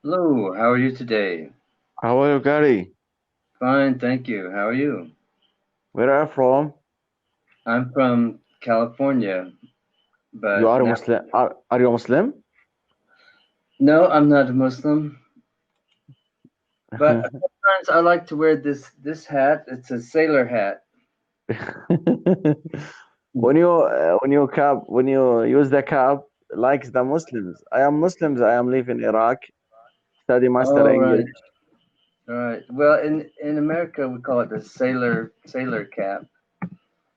Hello, how are you today? How are you, Gary? Fine, thank you. How are you? Where are you from? I'm from California, You but are a now, Muslim. Are you a Muslim? no, I'm not a Muslim, but sometimes I like to wear this hat. It's a sailor hat. when you use the cap like the Muslims. I am Muslims. I am live in Iraq. Study master Oh, English. right, right. Well, in America we call it the sailor cap.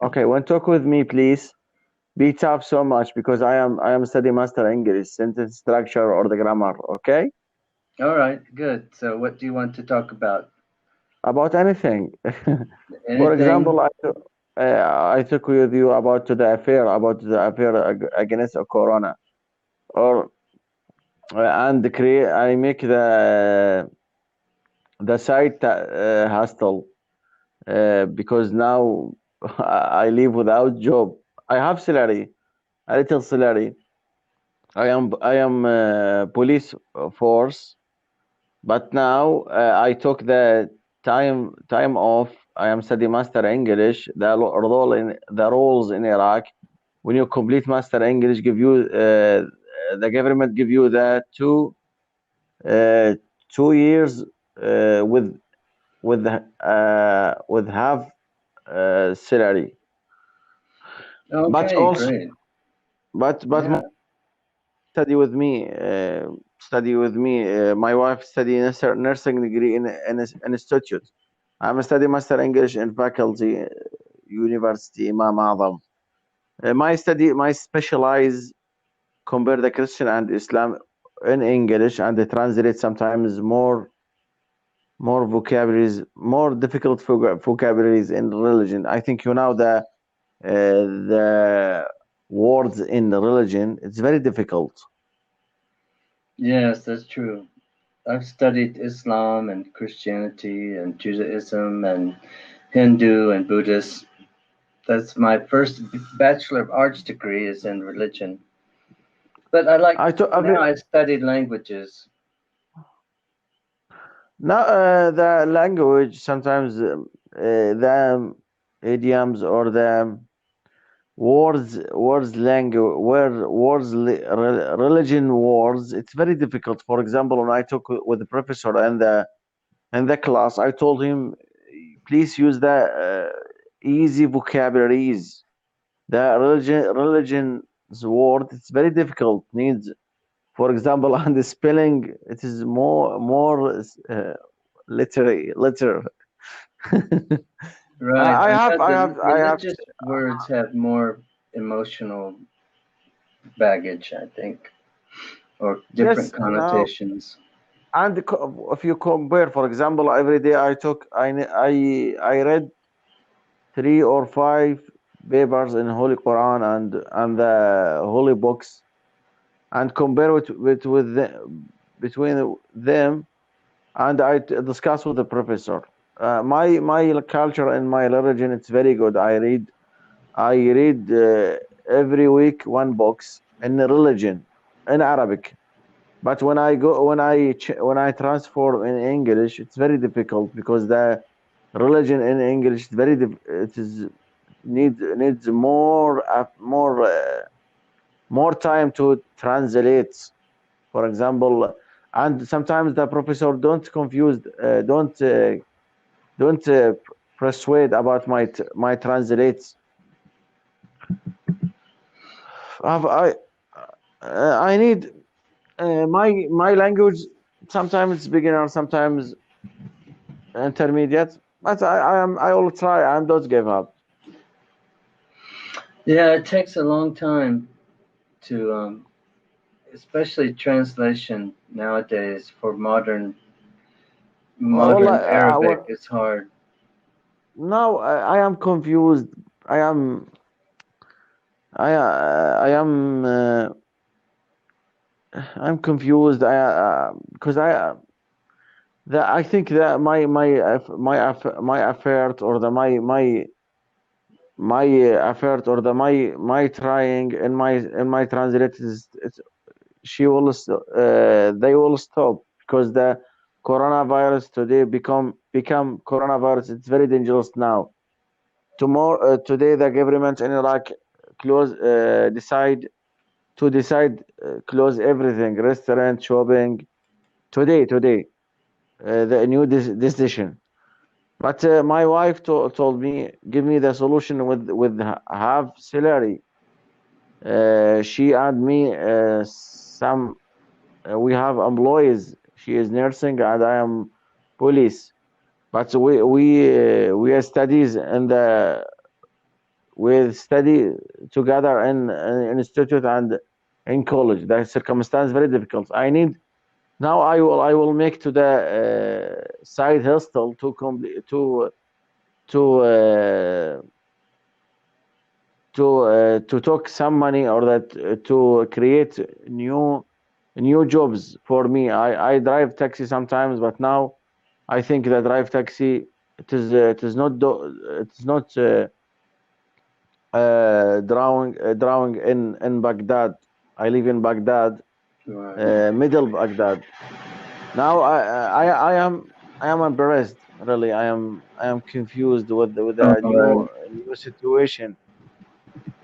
Okay, when talk with me, please. Be tough so much because I am study master English, sentence structure or the grammar. Okay, All right, good. So, what do you want to talk about? about anything. For Anything? example, I talk with you about the affair against Corona. Or and create I make the site hostile because now I live without job. I have salary, a little salary. I am police force, but now I took the time off. I am study master English. The rules in Iraq, when you complete master English, give you the government give you the uh, 2 years with half salary. But Okay, also, great. but my Yeah. study with me, study with me. My wife study nursing degree in an institute. I'm a study master English in faculty, University Imam Adam. My specialize compare the Christian and Islam in English and they translate sometimes more vocabularies, more difficult vocabularies in religion. I think you know the words in the religion. It's very difficult. Yes, that's true. I've studied Islam and Christianity and Judaism and Hindu and Buddhist. That's my first Bachelor of Arts degree is in religion. But I like I to, now every I studied languages. now the language sometimes the idioms or the words language where religion words. It's very difficult. For example, when I talk with the professor and the class, I told him please use the easy vocabularies. The religion's word it's very difficult. Needs, for example, and the spelling it is more literal. Right. I know the I have religious words have more emotional baggage, I think, or different yes now. connotations. And if you compare, for example, every day I read 3 or 5 papers in Holy Quran and the holy books and compare it between them and discuss with the professor. My culture and my religion it's very good. I read every week one books in religion in Arabic. But when I transform in English, it's very difficult because the religion in English is it is needs more time to translate. For example, and sometimes the professor don't persuade about my translates. I need my language. Sometimes it's beginner, sometimes intermediate. But I will try. I don't give up. Yeah, it takes a long time to, especially translation nowadays for Well, modern Arabic is hard. now I am confused. I am I am I'm confused. I because I think that my effort or the my effort or my trying in my translate is it's, she will they will stop because the coronavirus today become coronavirus. It's very dangerous now. Tomorrow, today, the government in Iraq close decide close everything, restaurant, shopping. Today, the new decision. But my wife told me, give me the solution with half salary. She and me some we have employees. She is nursing and I am police. But we are studies in the we study together in institute and in college. The circumstance very difficult. I need now. I will make to the side hostel to complete to to talk some money or that to create new jobs for me. I drive taxi sometimes, but now I think the drive taxi it is not it is not drawing in Baghdad. I live in Baghdad, Right. middle Baghdad. Now I am embarrassed. Really, I am confused with Oh, the new situation.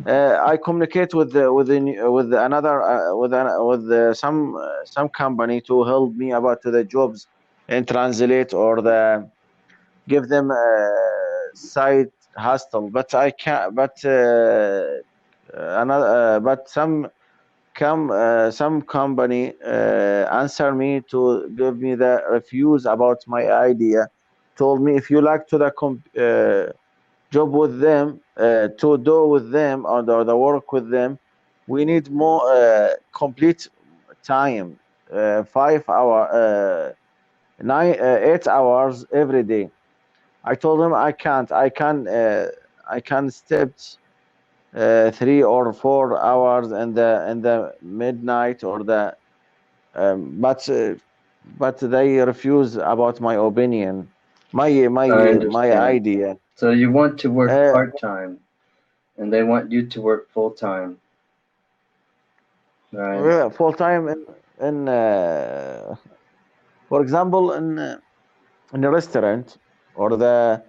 I communicate with another some company to help me about to the jobs and translate or the give them side hustle, but I can't. But another but some company answer me to give me the refuse about my idea. Told me if you like to the job with them to do with them or the work with them, we need more complete time, 5 hour, 8 hours every day. I told him I can't. I can step 3 or 4 hours in the midnight or the but they refuse about my opinion, I my understand. idea. So you want to work Uh, part time, and they want you to work full time, right? Full time in for example in a restaurant or the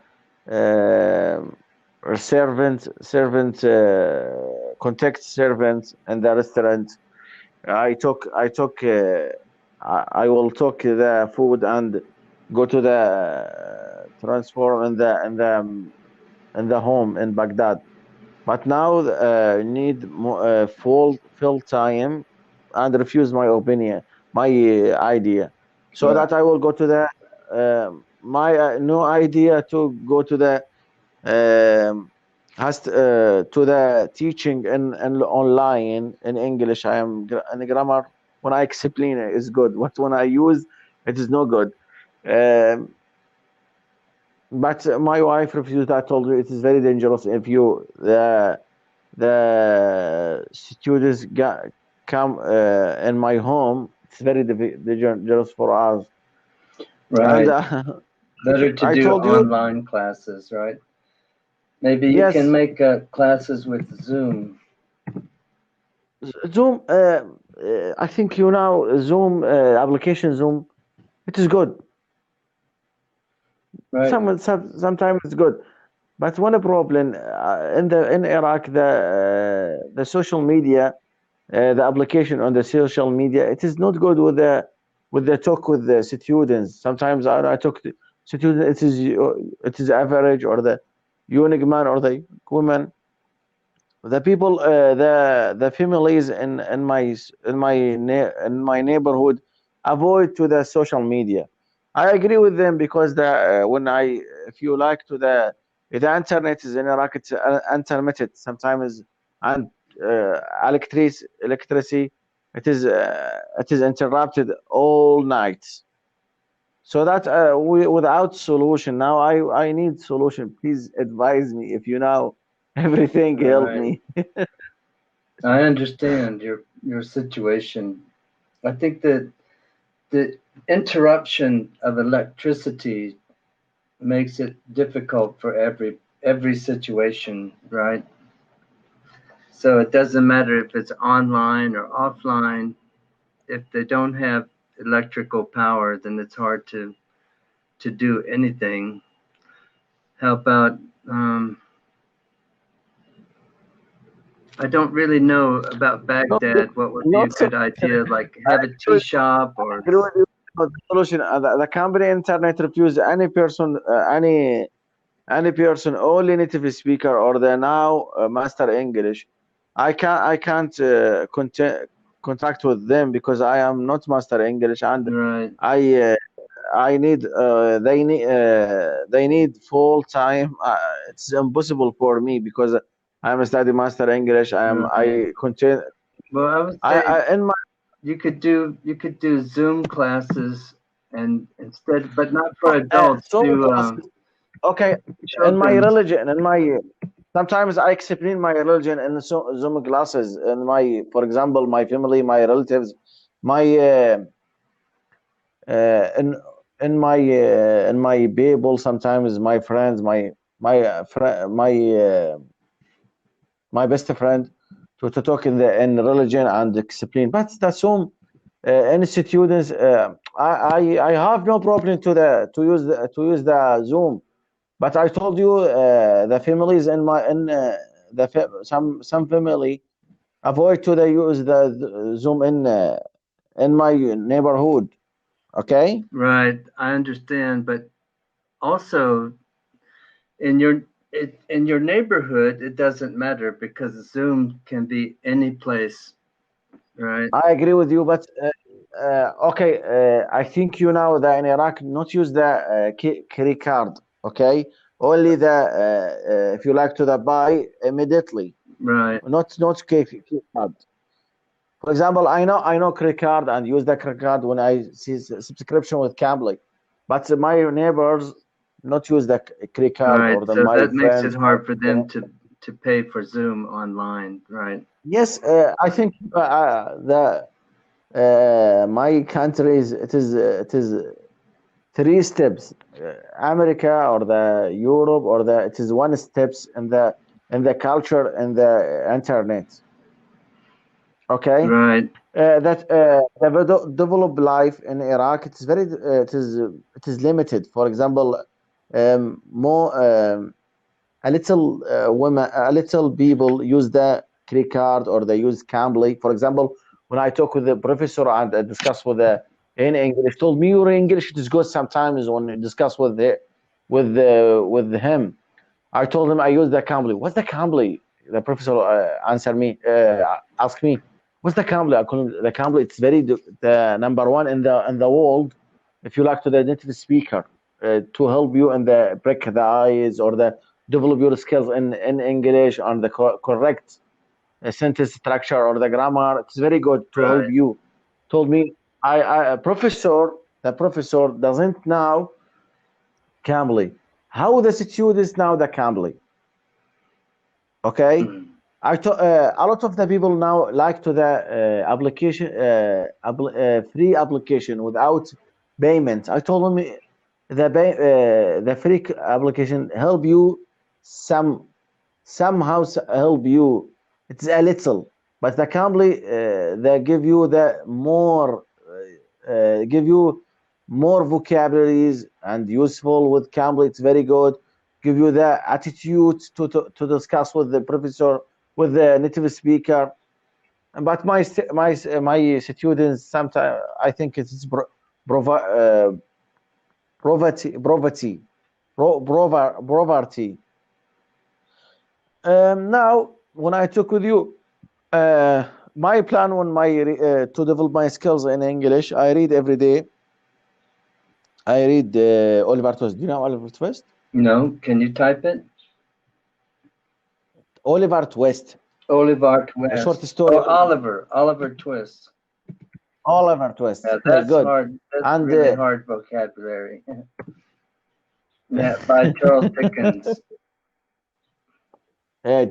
servant contact servant in the restaurant. I will took the food and go to the transform in the home in Baghdad. But now need full time and refuse my opinion, my idea, so Right. that I will go to the my new idea to go to the um, to the teaching in online in English. I am in grammar. When I explain it is good, but when I use it is no good. Um, but my wife refused. I told her it is very dangerous if you the students come in my home. It's very dangerous for us. And Right. Better to I do told you, online classes, right? Maybe you can yes, make classes with Zoom, Zoom. I think you know Zoom application. Zoom, it is good. right? Sometimes it's good, but one problem in Iraq, the social media, the application on the social media, it is not good with the talk with the students. Sometimes I talk to students. It is average or the young man or the woman. The people, the families in my neighborhood avoid to the social media. I agree with them because the when I if you like to the internet is in Iraq, it's intermittent sometimes, and electricity it is interrupted all night. So that we without solution. Now I need solution. Please advise me if you know everything. Help Right. me. I understand your situation. I think that the interruption of electricity makes it difficult for every situation, right? So it doesn't matter if it's online or offline. If they don't have electrical power, then it's hard to do anything. Help out. I don't really know about Not, Baghdad. What would be a not so. good idea? Like I have a tea shop or agree with you about the solution. The Cambly internet refuse any person, only native speaker or the now master English. I can't contact with them because I am not master English, and right, I uh, I need they need full time. It's impossible for me because I'm a study master English. right. I contain Well, I would say I in my you could do Zoom classes and instead, but not for adults. Zoom Do classes. Okay, in my children's. religion, sometimes I explain my religion in Zoom classes. In my, for example, my family, my relatives, my uh, in in my Bible. Sometimes my friends, my best friend, to talk in religion and explain. But the Zoom any students, I have no problem to use the Zoom. But I told you the families in my in some family avoid to the use the Zoom in my neighborhood. Okay, Right, I understand, but also in your neighborhood, it doesn't matter because Zoom can be any place, right? I agree with you. But okay, I think you know that in Iraq not use the credit card. Okay, only the if you like to the buy immediately, Right, not credit card. For example, I know credit card and use the credit card when I see subscription with Cambly, but my neighbors not use the credit card right. or So my that makes it friends. hard for them to pay for Zoom online, right? Yes, I think the my country is it is three steps. America or the Europe or the it is one steps in the culture and the internet. Okay. Right, That the developed life in Iraq, it is limited. For example, more a little people use the credit card or they use Cambly. For example, when I talk with the professor and I discuss with the in English, told me your English is good sometimes when you discuss with him. I told him I use the Cambly. What's the Cambly? The professor asked me, "What's the Cambly?" I call him the Cambly. It's the number one in the world. If you like to the native speaker to help you in the break the eyes or the develop your skills in English on the correct sentence structure or the grammar. It's very good to help right, you. Told me the professor doesn't know Cambly. How the students know the Cambly? Okay, mm, a lot of the people now like to the application free application without payment. I told them the free application help you somehow help you. It's a little, but the Cambly they give you more vocabularies and useful with Cambly. It's very good. Give you the attitude to discuss with the professor, with the native speaker. But my students sometimes I think it's prov- uh, poverty. Now, when I talk with you, my plan when to develop my skills in English, I read every day. I read Oliver Twist. Do you know Oliver Twist? no, can you type it? Oliver Twist, Oliver a short Twist. story. Oh, Oliver Twist. Oliver Twist. Yeah, that's Good. hard. That's And really hard vocabulary. Yeah, by Charles Dickens.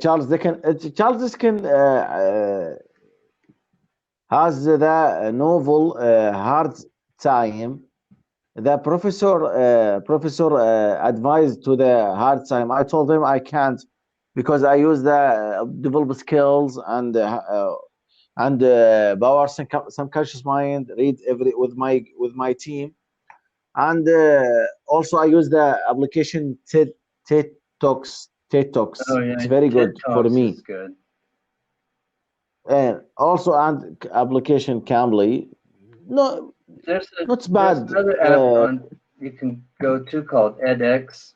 Charles Dickens has the novel Hard Time. The professor advised to the hard time. I told him I can't because I use the develop skills and and power subconscious mind. Read every with my team, and also I use the application TED Talks. TED Oh Talks. It's yeah, very TED good for Talks is me. good. And also and application Cambly. No, not There's bad. another app on you can go to called edX,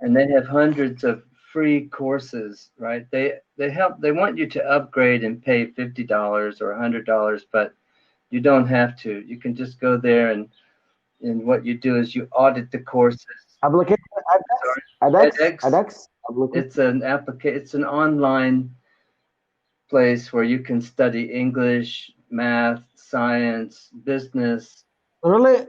and they have hundreds of free courses, right? They want you to upgrade and pay $50 or $100, but you don't have to. You can just go there and what you do is you audit the courses. Application Sorry, edX. edX application. It's an online place where you can study English, math, science, business. Really?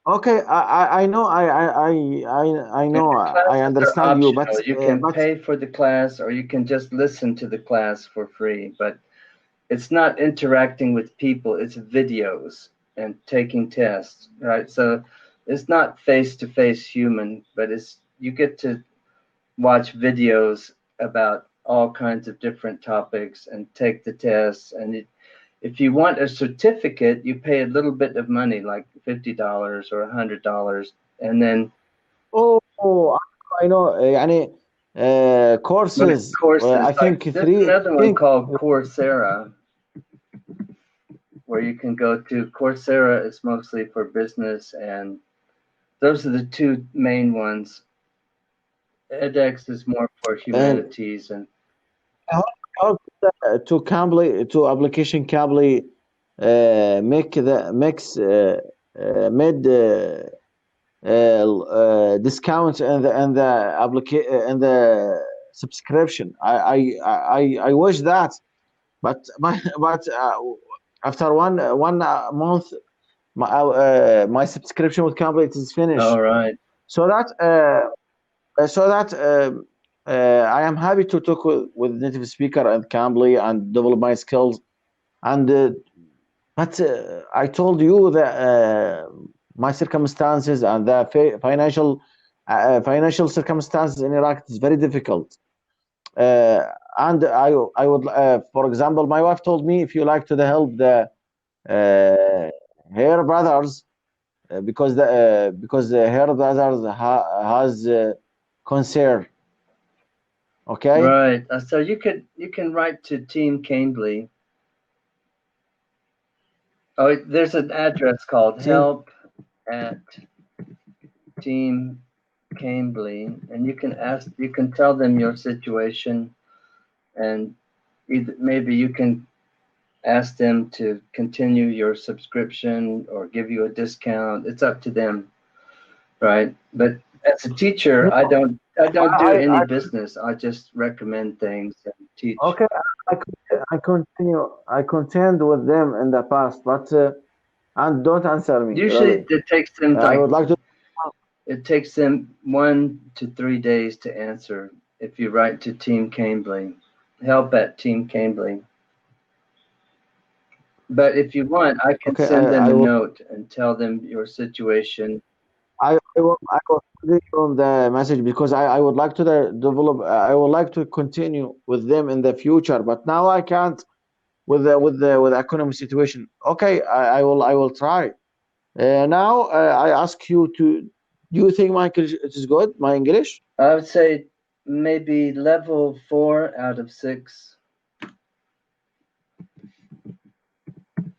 Okay, I know I And know the I classes are understand you, optional. You can but pay for the class or you can just listen to the class for free. But it's not interacting with people, it's videos and taking tests, right? So it's not face to face human, but it's you get to watch videos about all kinds of different topics and take the tests. And if you want a certificate, you pay a little bit of money, like $50 or $100, and then oh I know يعني but courses courses I like think there's three another one think called Coursera, where you can go to. Coursera is mostly for business, and those are the two main ones. edX is more for and humanities, and how, how to Cambly to application Cambly make the makes made discounts and the and the subscription. I wish that, but after one month, my subscription with Cambly it is all finished. right, So that I am happy to talk with native speaker and Cambly and develop my skills. And but I told you that my circumstances and the financial circumstances in Iraq is very difficult. Uh, and I would, for example, my wife told me if you like to help the uh, her brothers because her brothers has concern. Okay. right. So you can write to Team Cambly. Oh, there's an address called Think. help at Team Cambly, and you can tell them your situation, and maybe you can ask them to continue your subscription or give you a discount. It's up to them, right? But as a teacher, No, I don't do any I business. I just recommend things and teach. okay. I contend with them in the past, but and don't answer me Usually, really. I would like to. it takes them 1 to 3 days to answer if you write to Team Cambly, help at Team Cambly. But if you want, I can Okay, send them I a will. note and tell them your situation. I will send you the message because I would like to develop. I would like to continue with them in the future, but now I can't with the economy situation. Okay, I will try. Now I ask you to. Do you think my English it is good? My English I would say maybe level 4 out of 6.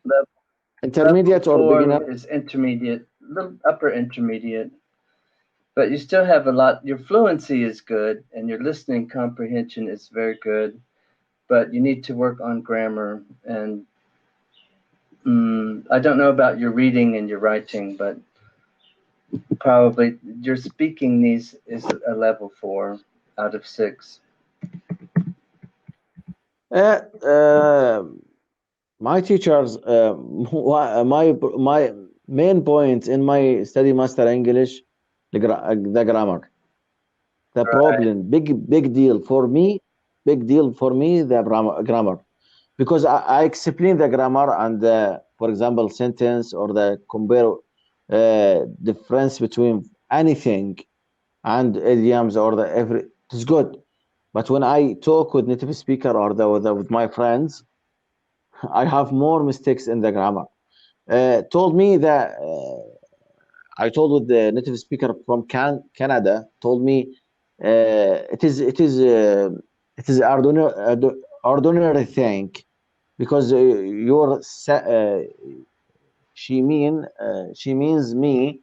Level, level intermediate or beginner? 4 is intermediate, little upper intermediate. But you still have a lot. Your fluency is good, and your listening comprehension is very good. But you need to work on grammar. And I don't know about your reading and your writing, but probably your speaking needs is a level 4 out of 6. Uh, uh, my teachers, my main point in my study master English, the grammar. The Right, problem, big deal for me, big deal for me, the grammar, because I explain the grammar and the, for example, sentence or the compare difference between anything and idioms or the every. It's good, but when I talk with native speaker or with my friends, I have more mistakes in the grammar. Told me that I told with the native speaker from Canada told me it is ordinary thing because she means me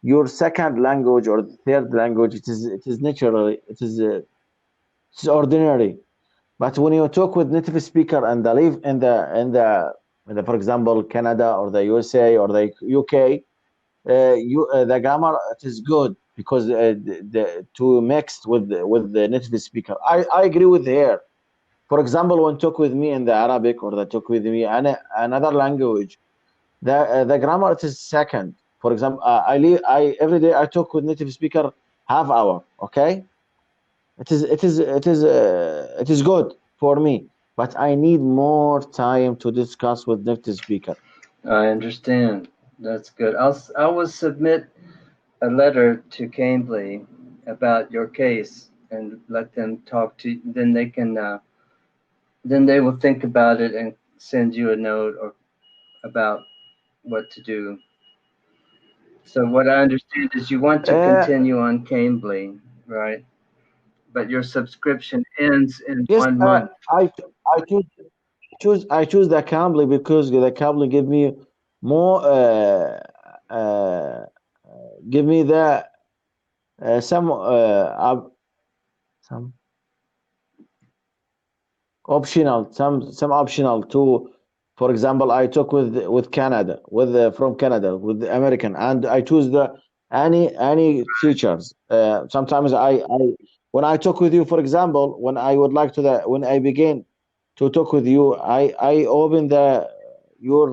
your second language or third language it is naturally it is ordinary. But when you talk with native speaker and they live in the for example Canada or the USA or the UK, the grammar it is good because to mix with the native speaker. I agree with her. For example, when talk with me in the Arabic or the talk with me in another language, the grammar it is second. For example, I every day I talk with native speaker half hour. Okay, it is good for me, but I need more time to discuss with native speaker. I understand. That's good. I will submit a letter to Cambly about your case and let them talk to you. Then they will think about it and send you a note or about what to do. So what I understand is you want to Uh, continue on Cambly, right? But your subscription ends in yes, 1 month. I choose the Cambly because the Cambly give me more uh, give me the some some optional to, for example I talk with Canada with from Canada with the American and I choose the any teachers. Sometimes I when I talk with you, for example, when I would like to the when I begin to talk with you, I open the your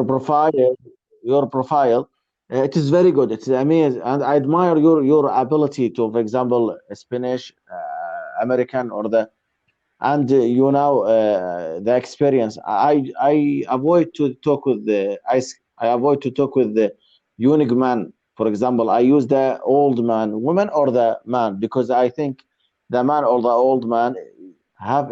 Profile, your profile. It is very good. It's amazing, and I admire your ability to, for example, Spanish, American, or the and the experience. I avoid to talk with I avoid to talk with the unique man. For example, I use the old man, woman, or the man because I think the man or the old man have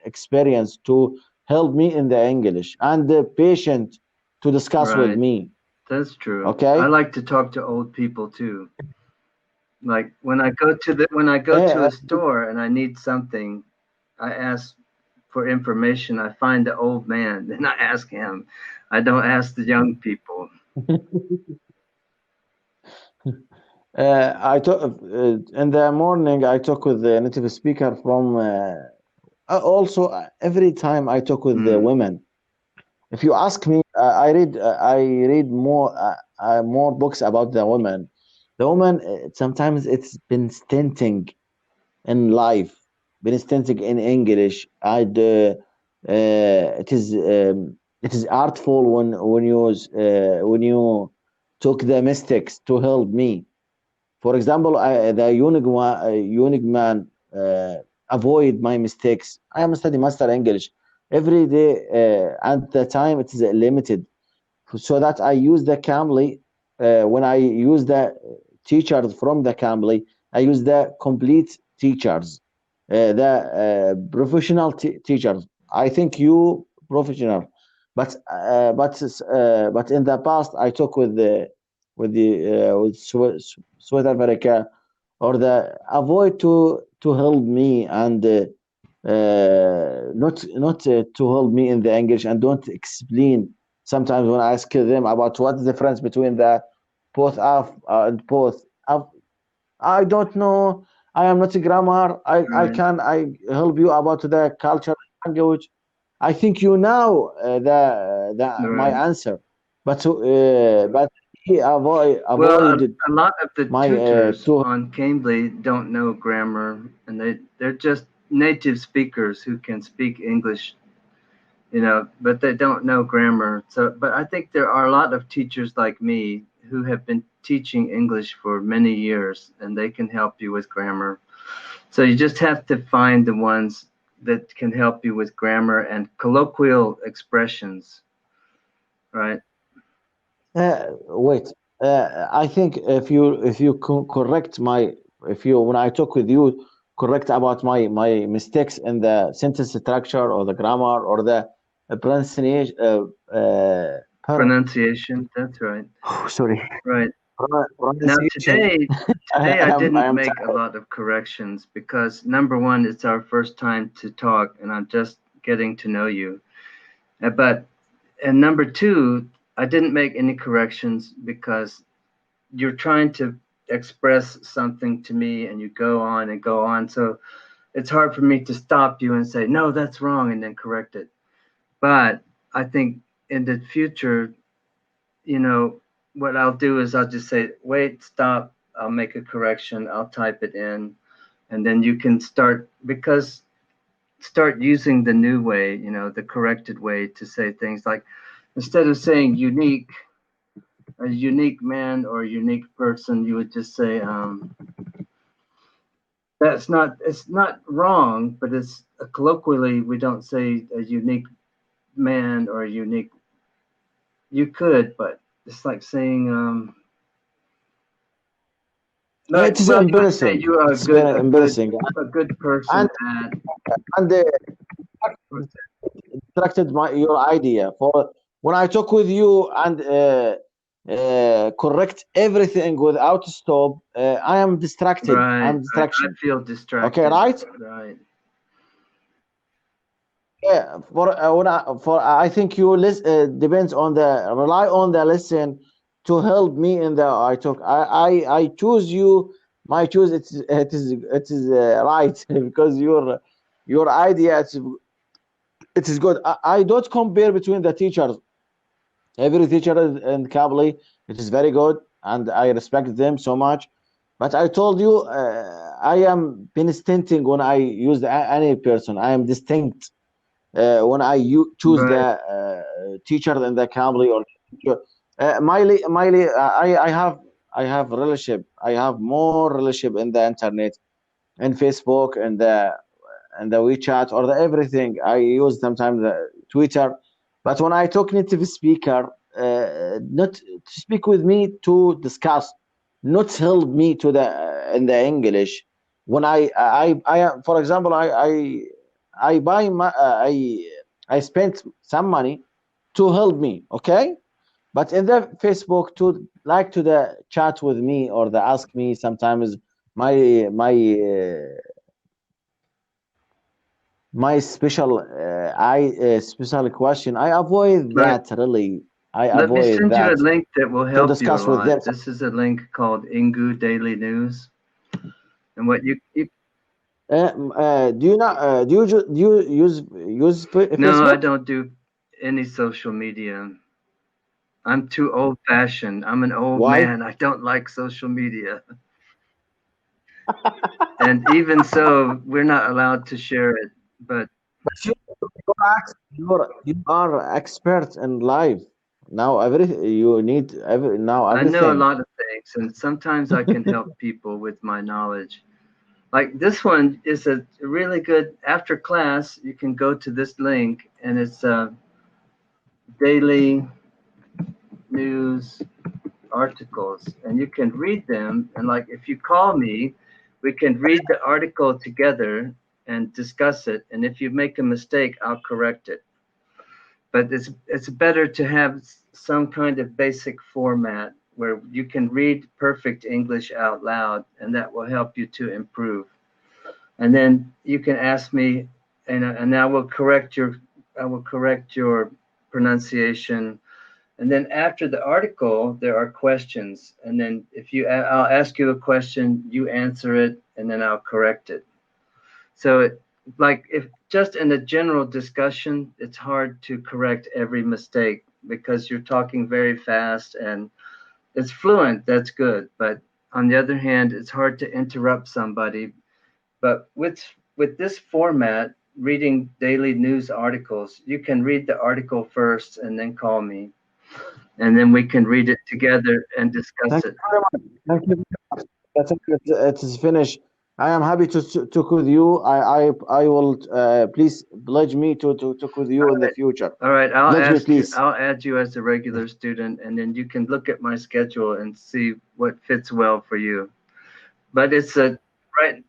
experience to help me in the English and the patient to discuss with right? me. That's true. I Okay. like to talk to old people too. Like when I go to Uh, a store and I need something, I ask for information. I find the old man, then I ask him. I don't ask the young people. I talk in the morning. I talk with the native speaker from. Also, every time I talk with the Hmm. women, if you ask me, I read more books about the women. The woman sometimes it's been stinting in life, been stinting in English. It is artful when you took the mistakes to help me. For example, the unique man avoid my mistakes. I am study master English every day, and the time it is limited, so that I use the Cambly. When I use the teachers from the Cambly, I use the complete teachers, the professional teachers. I think you professional, but in the past I talk with South America or the avoid to help me and not to help me in the English and don't explain. Sometimes when I ask them about what is the difference between the both of and both of, I don't know. I am not a grammar. I Right, can I help you about the culture language. I think you know the my right. answer, but he Well, avoided a lot of the my tutors to on Cambly don't know grammar, and they're just native speakers who can speak English, but they don't know grammar. So, but I think there are a lot of teachers like me who have been teaching English for many years, and they can help you with grammar. So you just have to find the ones that can help you with grammar and colloquial expressions, right? wait. I think if you correct my if you when I talk with you. correct about my mistakes in the sentence structure or the grammar or the pronunciation. Pronunciation. That's right. Sorry, Right. Now pronunciation. today I I didn't am make a lot of corrections because number one, it's our first time to talk and I'm just getting to know you. But and number two, I didn't make any corrections because you're trying to express something to me and you go on and go on. So it's hard for me to stop you and say, no, that's wrong, and then correct it. But I think in the future, you know, what I'll do is I'll just say, wait, stop, I'll make a correction, I'll type it in, and then you can start using the new way, the corrected way to say things like instead of saying unique, a unique man or a unique person, you would just say, it's not wrong, but it's colloquially, we don't say a unique man or a unique, you could, but it's like saying, It is well, you would say embarrassing. you are It's very embarrassing, a good person and at, and distracted your idea for when I talk with you and correct everything without stop. I am distracted. right, I'm right. I distraction. feel Okay, distracted. right? Right, Yeah. I think you depends on the rely on the lesson to help me in the I talk. I choose you. My choose it is right because your idea it is good. I don't compare between the teachers. Every teacher in Cambly, it is very good, and I respect them so much. But I told you, I am instinct when I use any person. I am distinct when I choose the right, teacher in the Cambly or teacher. Miley, I have relationship. I have more relationship in the internet, in Facebook, and the WeChat or the everything. I use sometimes the Twitter, but when I talk native speaker, not to speak with me to discuss, not help me to the in the English. When for example, I buy my I spent some money to help me, okay? But in the Facebook to like to the chat with me or the ask me sometimes my my special question. I avoid right. that really. I Let me avoid send you a that link that will to help you a discuss with lot. them. This is a link called Ingu Daily News, and what you Do you not do you use no, I Facebook? don't do any social media. I'm too old fashioned. I'm an old Why? man. I don't like social media. And even so, we're not allowed to share it. But But you are expert in life now. You need now I know a everything. lot of things, and sometimes I can help people with my knowledge. Like this one is a really good, after class, you can go to this link, and it's daily news articles, and you can read them. And like if you call me, we can read the article together and discuss it. And if you make a mistake, I'll correct it. But it's better to have some kind of basic format where you can read perfect English out loud, and that will help you to improve. And then you can ask me, and I will correct your pronunciation. And then after the article, there are questions. And then I'll ask you a question, you answer it, and then I'll correct it. So like if just in a general discussion, it's hard to correct every mistake because you're talking very fast and it's fluent. That's good. But on the other hand, it's hard to interrupt somebody. But with this format, reading daily news articles, you can read the article first and then call me, and then we can read it together and discuss Thank it. you very much. Thank you. I think it is finished. I am happy to talk with you. I will please pledge me to talk with you in the future. All right, Pledge me, please. I'll add you as a regular student, and then you can look at my schedule and see what fits well for you. But it's a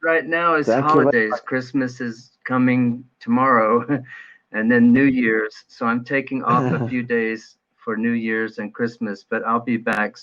right now is Thank you very holidays. Christmas is coming tomorrow, and then New Year's. So I'm taking off a much. few days for New Year's and Christmas, but I'll be back